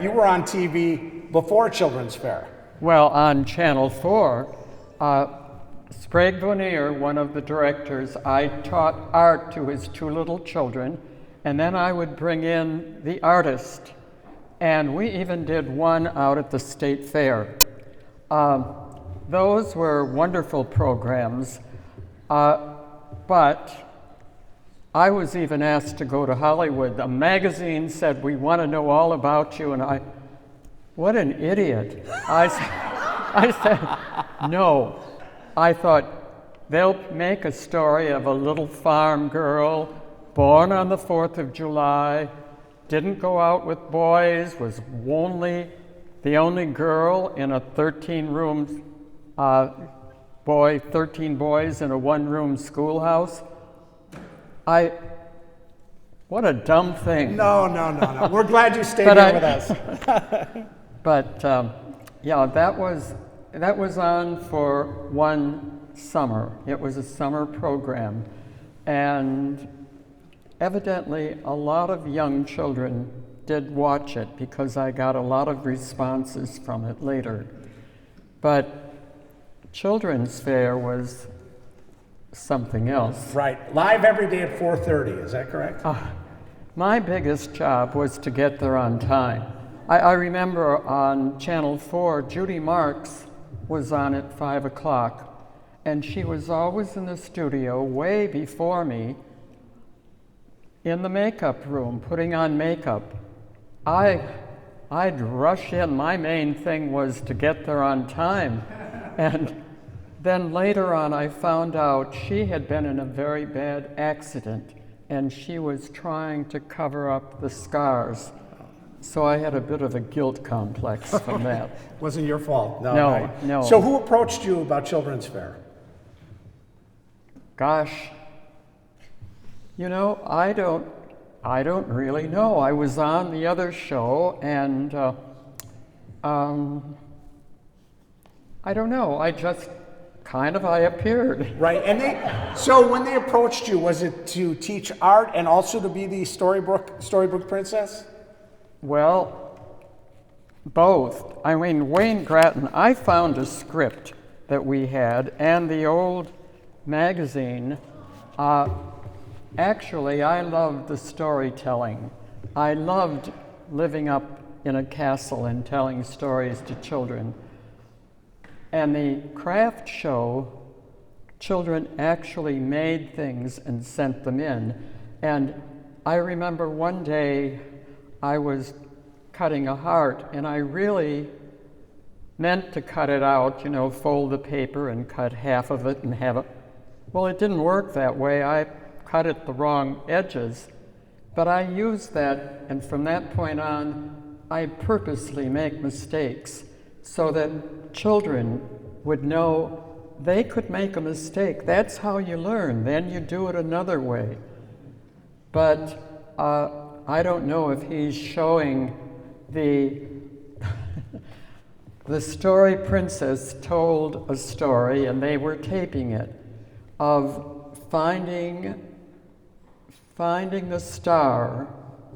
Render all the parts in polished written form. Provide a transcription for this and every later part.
You were on TV before Children's Fair. Well, on Channel 4, Sprague Vonier, one of the directors, I taught art to his two little children, and then I would bring in the artist. And we even did one out at the State Fair. Those were wonderful programs, but I was even asked to go to Hollywood. A magazine said, "We want to know all about you," and what an idiot. I said, no. I thought, they'll make a story of a little farm girl born on the 4th of July, didn't go out with boys, was the only girl in a 13 boys in a one-room schoolhouse. What a dumb thing. No. We're glad you stayed here with us. But yeah, that was on for one summer. It was a summer program. And evidently, a lot of young children did watch it because I got a lot of responses from it later. But Children's Fair was something else. Right. Live every day at 4:30, is that correct? My biggest job was to get there on time. I remember on Channel 4, Judy Marks was on at 5 o'clock, and she was always in the studio way before me in the makeup room, putting on makeup. I'd rush in. My main thing was to get there on time. And then later on, I found out she had been in a very bad accident, and she was trying to cover up the scars. So I had a bit of a guilt complex from that. Wasn't your fault. No, No, right. no. So who approached you about Children's Fair? Gosh, I don't really know. I was on the other show, and I don't know. I just I appeared. Right, and so when they approached you, was it to teach art and also to be the storybook princess? Well, both. I mean, Wayne Grattan, I found a script that we had, and the old magazine. Actually, I loved the storytelling. I loved living up in a castle and telling stories to children. And the craft show, children actually made things and sent them in. And I remember one day I was cutting a heart, and I really meant to cut it out, fold the paper and cut half of it and have it. Well, it didn't work that way. I cut it the wrong edges. But I used that, and from that point on, I purposely make mistakes so that children would know they could make a mistake. That's how you learn. Then you do it another way. But I don't know if he's showing the story princess told a story, and they were taping it, of finding the star.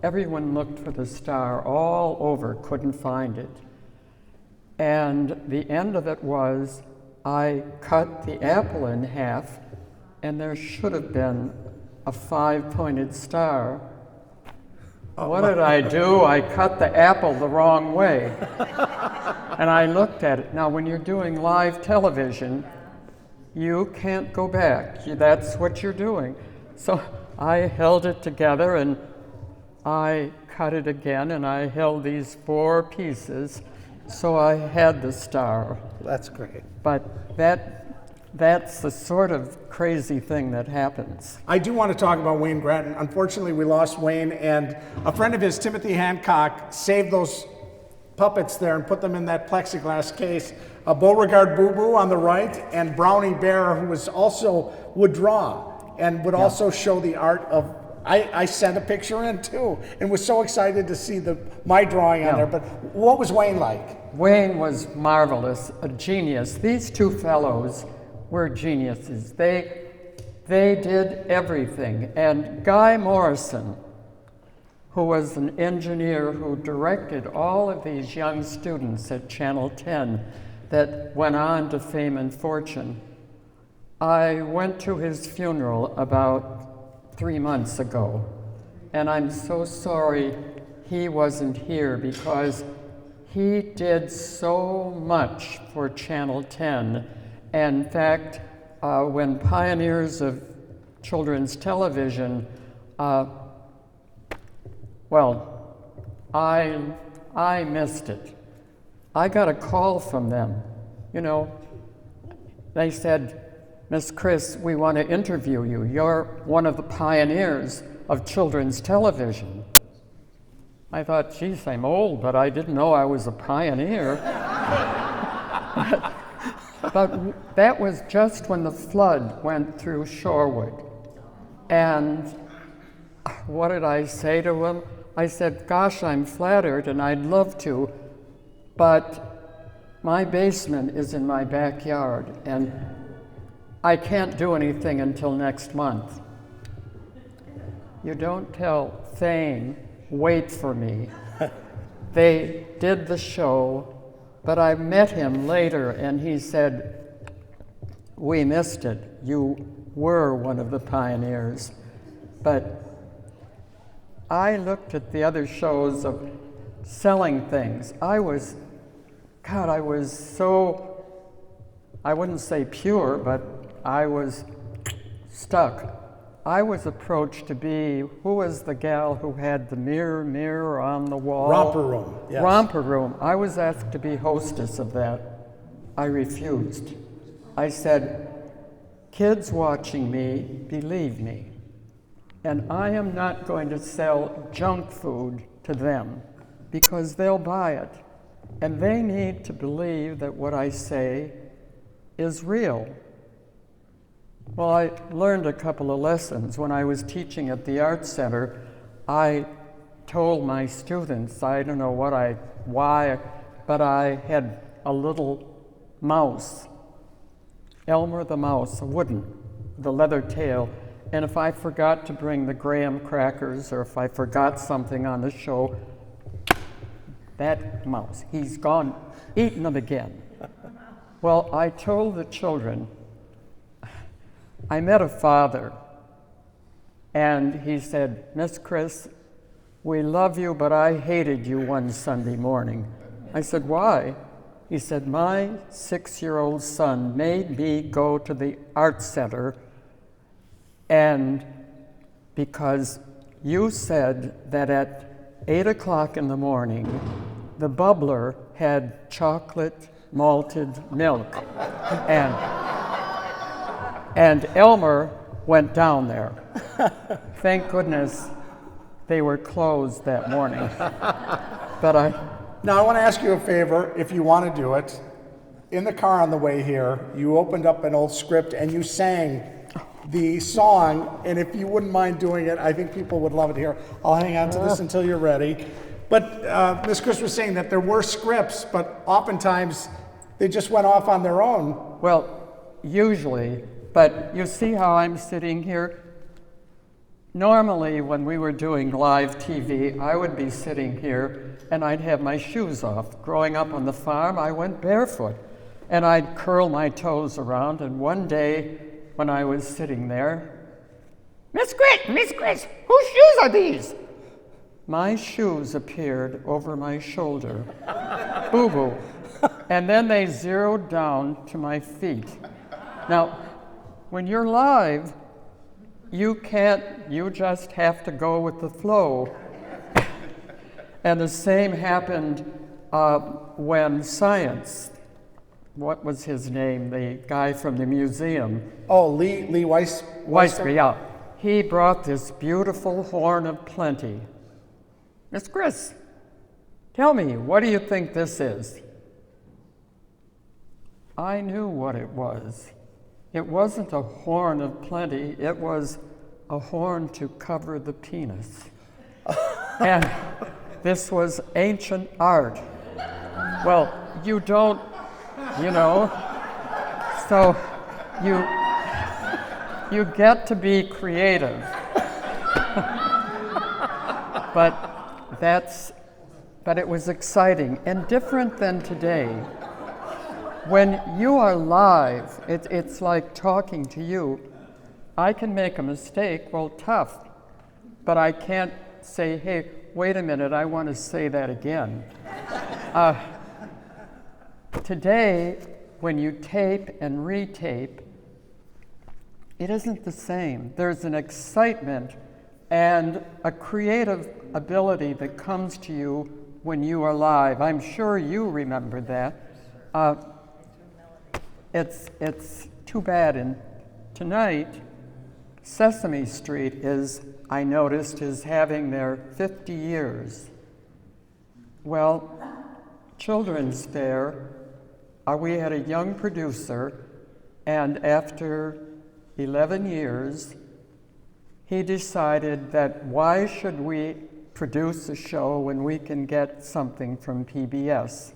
Everyone looked for the star all over, couldn't find it. And the end of it was, I cut the apple in half, and there should have been a 5-pointed star. What did I do? I cut the apple the wrong way. And I looked at it. Now, when you're doing live television, you can't go back. That's what you're doing. So I held it together, and I cut it again, and I held these 4 pieces, so I had the star. That's great. But that's the sort of crazy thing that happens. I do want to talk about Wayne Grattan. Unfortunately, we lost Wayne, and a friend of his, Timothy Hancock, saved those puppets there and put them in that plexiglass case. Beauregard Boo Boo on the right, and Brownie Bear, who would draw and would also show the art of. I sent a picture in too, and was so excited to see my drawing on there. But what was Wayne like? Wayne was marvelous, a genius. These two fellows were geniuses. They did everything. And Guy Morrison, who was an engineer who directed all of these young students at Channel 10 that went on to fame and fortune. I went to his funeral about 3 months ago, and I'm so sorry he wasn't here because he did so much for Channel 10. And in fact, when pioneers of children's television, I missed it. I got a call from them. You know, they said, "Miss Chris, we want to interview you. You're one of the pioneers of children's television." I thought, geez, I'm old, but I didn't know I was a pioneer. But that was just when the flood went through Shorewood. And what did I say to him? I said, gosh, I'm flattered and I'd love to, but my basement is in my backyard and I can't do anything until next month. You don't tell Thane, wait for me. They did the show, but I met him later and he said, we missed it. You were one of the pioneers. But I looked at the other shows of selling things. I was so, I wouldn't say pure, but I was stuck. I was approached to be, who was the gal who had the mirror on the wall? Romper Room, yes. Romper Room. I was asked to be hostess of that. I refused. I said, kids watching me, believe me. And I am not going to sell junk food to them because they'll buy it. And they need to believe that what I say is real. Well, I learned a couple of lessons. When I was teaching at the Art Center, I told my students, I don't know why, but I had a little mouse, Elmer the mouse, a wooden, the leather tail. And if I forgot to bring the graham crackers or if I forgot something on the show, that mouse, he's gone, eaten them again. Well, I told the children, I met a father, and he said, Miss Chris, we love you, but I hated you one Sunday morning. I said, why? He said, my 6-year-old son made me go to the Art Center, and because you said that at 8 o'clock in the morning, the bubbler had chocolate malted milk, and Elmer went down there. Thank goodness they were closed that morning. But Now I want to ask you a favor, if you want to do it. In the car on the way here, you opened up an old script and you sang the song, and if you wouldn't mind doing it, I think people would love it here. I'll hang on to this until you're ready. But Ms. Chris was saying that there were scripts, but oftentimes they just went off on their own. well, usually, but you see how I'm sitting here? Normally, when we were doing live TV, I would be sitting here and I'd have my shoes off. Growing up on the farm, I went barefoot and I'd curl my toes around, and one day when I was sitting there, Miss Chris, whose shoes are these? My shoes appeared over my shoulder, boo-boo, and then they zeroed down to my feet. Now, when you're live, you just have to go with the flow. And the same happened when Science, what was his name, the guy from the museum? Oh, Lee Weister? Yeah. He brought this beautiful horn of plenty. Miss Chris, tell me, what do you think this is? I knew what it was. It wasn't a horn of plenty, it was a horn to cover the penis. And this was ancient art. Well, you don't, so you get to be creative. But it was exciting and different than today. When you are live, it's like talking to you. I can make a mistake, well, tough, but I can't say, hey, wait a minute, I want to say that again. Today, when you tape and retape, it isn't the same. There's an excitement and a creative ability that comes to you when you are live. I'm sure you remember that. It's too bad. And tonight, Sesame Street I noticed, is having their 50 years. Well, Children's Fair, we had a young producer, and after 11 years, he decided that why should we produce a show when we can get something from PBS?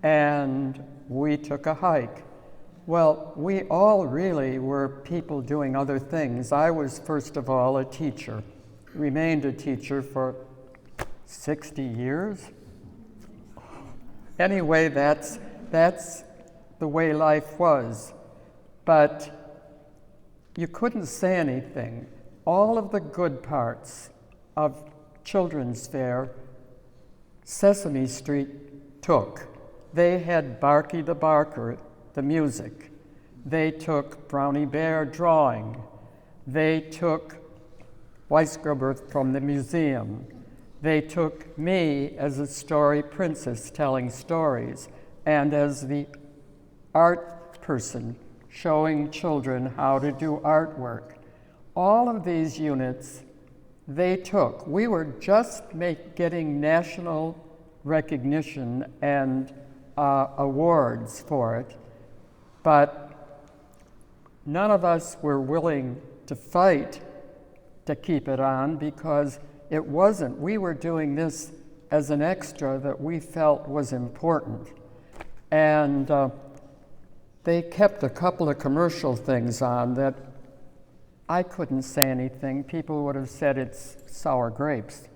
And we took a hike. Well, we all really were people doing other things. I was, first of all, a teacher, remained a teacher for 60 years. Anyway, that's the way life was. But you couldn't say anything. All of the good parts of Children's Fair, Sesame Street took. They had Barky the Barker, the music. They took Brownie Bear drawing. They took Weisgerber from the museum. They took me as a story princess telling stories and as the art person showing children how to do artwork. All of these units they took. We were just getting national recognition and awards for it, but none of us were willing to fight to keep it on because it wasn't. We were doing this as an extra that we felt was important. And they kept a couple of commercial things on that I couldn't say anything. People would have said it's sour grapes.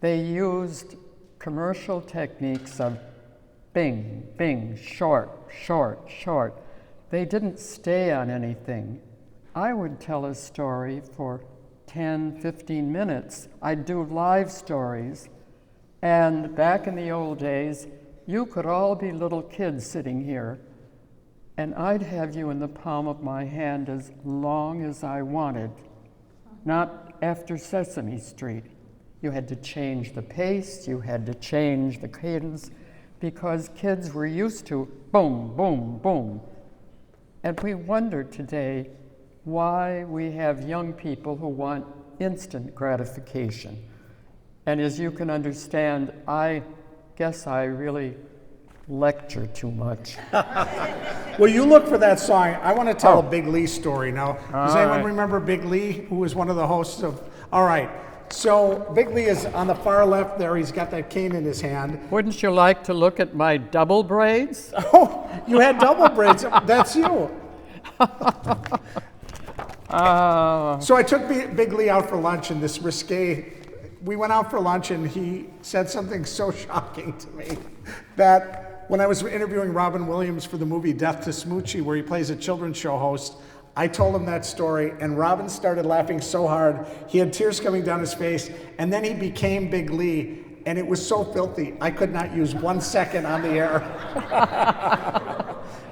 They used commercial techniques of bing, bing, short, short, short. They didn't stay on anything. I would tell a story for 10, 15 minutes. I'd do live stories. And back in the old days, you could all be little kids sitting here, and I'd have you in the palm of my hand as long as I wanted. Not after Sesame Street. You had to change the pace, you had to change the cadence, because kids were used to boom, boom, boom. And we wonder today why we have young people who want instant gratification. And as you can understand, I guess I really lecture too much. Well, you look for that song. I want to tell a Big Lee story now. Does anyone right. remember Big Lee, who was one of the hosts of? All right. So Big Lee is on the far left there. He's got that cane in his hand. Wouldn't you like to look at my double braids? Oh, you had double braids. That's you. So I took Big Lee out for lunch, and this risque, we went out for lunch, and he said something so shocking to me that when I was interviewing Robin Williams for the movie Death to Smoochie, where he plays a children's show host, I told him that story, and Robin started laughing so hard, he had tears coming down his face, and then he became Big Lee, and it was so filthy, I could not use 1 second on the air.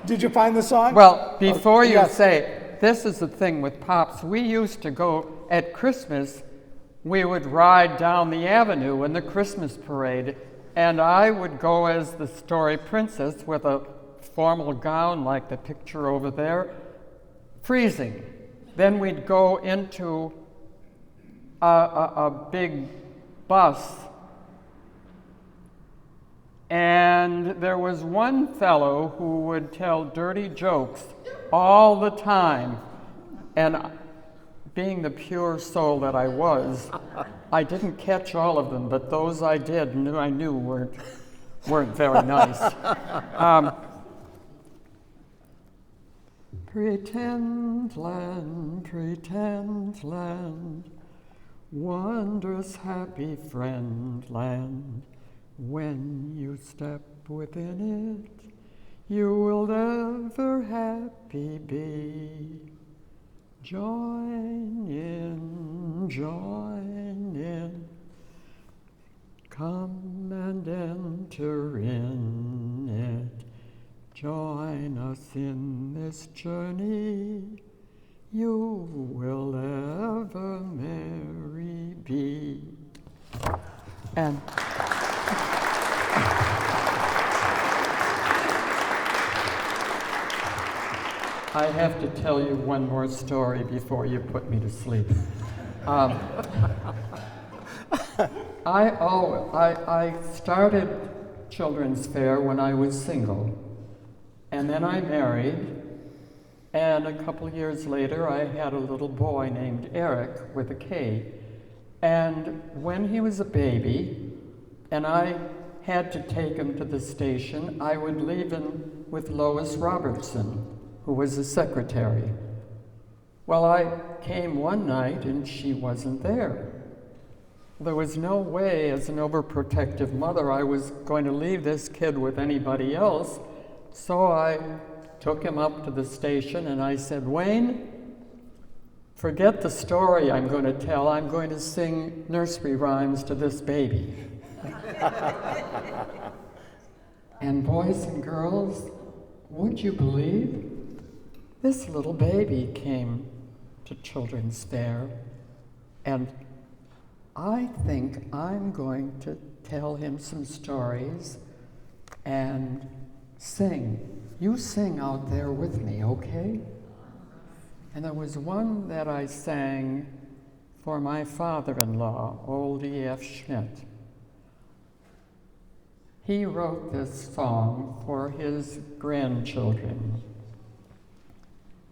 Did you find the song? Well, before you yes. say, this is the thing with Pops. We used to go, at Christmas, we would ride down the avenue in the Christmas parade, and I would go as the story princess with a formal gown like the picture over there, freezing. Then we'd go into a big bus, and there was one fellow who would tell dirty jokes all the time, and being the pure soul that I was, I didn't catch all of them, but those I did, I knew weren't very nice. Pretend land, wondrous happy friend land. When you step within it, you will ever happy be. Join in, join in. Come and enter in it. Join us in this journey. You will ever merry be. And I have to tell you one more story before you put me to sleep. I started Children's Fair when I was single, and then I married, and a couple years later I had a little boy named Eric with a K, and when he was a baby and I had to take him to the station, I would leave him with Lois Robertson, who was a secretary. Well, I came one night and she wasn't there. There was no way, as an overprotective mother, I was going to leave this kid with anybody else, so I took him up to the station and I said, Wayne, forget the story I'm going to tell. I'm going to sing nursery rhymes to this baby. And boys and girls, would you believe this little baby came to Children's Fair, and I think I'm going to tell him some stories and sing. You sing out there with me, okay? And there was one that I sang for my father-in-law, old E.F. Schmidt. He wrote this song for his grandchildren.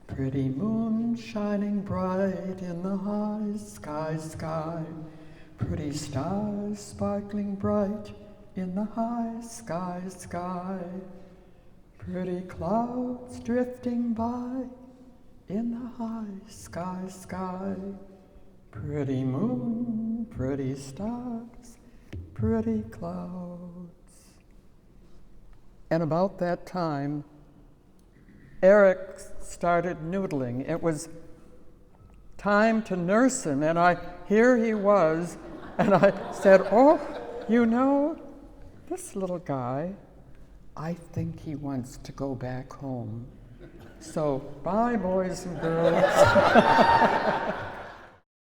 Pretty moon shining bright in the high sky. Pretty stars sparkling bright in the high sky. Pretty clouds drifting by in the high sky. Pretty moon, pretty stars, pretty clouds. And about that time, Eric started noodling. It was time to nurse him, and here he was, and I said, oh, you know, this little guy, I think he wants to go back home. So, bye, boys and girls.